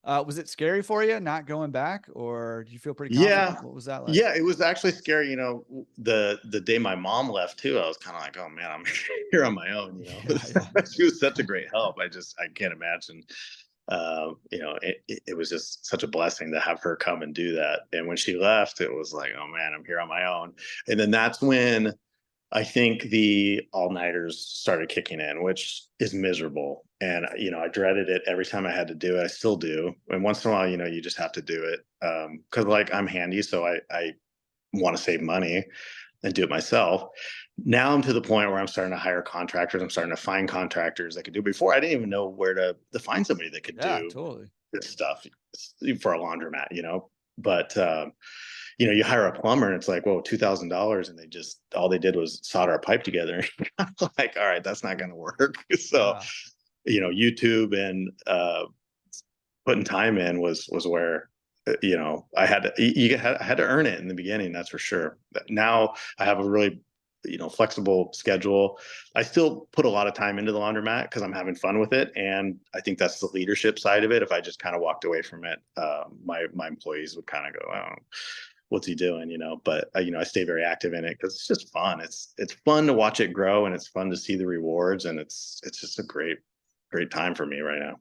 Was it scary for you not going back, or do you feel pretty Yeah. confident? What was that like? Yeah, it was actually scary, the day my mom left too, I was kinda like, "Oh, man, I'm here on my own," you know? Yeah, yeah. She was such a great help, I can't imagine, it was just such a blessing to have her come and do that, and when she left, it was like, "Oh, man, I'm here on my own," and then that's when I think the all-nighters started kicking in, which is miserable, and, I dreaded it every time I had to do it. I still do, and once in a while, you just have to do it, because like, I'm handy, so I wanna save money and do it myself. Now I'm to the point where I'm starting to hire contractors, I'm starting to find contractors that could do. Before, I didn't even know where to find somebody that could Yeah, do totally. this stuff for a laundromat, but, you hire a plumber and it's like, whoa, $2,000, and all they did was solder a pipe together. I'm like, all right, that's not going to work. So, Yeah. YouTube and putting time in was where I had to I had to earn it in the beginning. That's for sure. But now I have a really flexible schedule. I still put a lot of time into the laundromat because I'm having fun with it, and I think that's the leadership side of it. If I just kind of walked away from it, my employees would kind of go, "Oh, what's he doing?" But I stay very active in it because it's just fun. It's fun to watch it grow, and it's fun to see the rewards, and it's just a great time for me right now.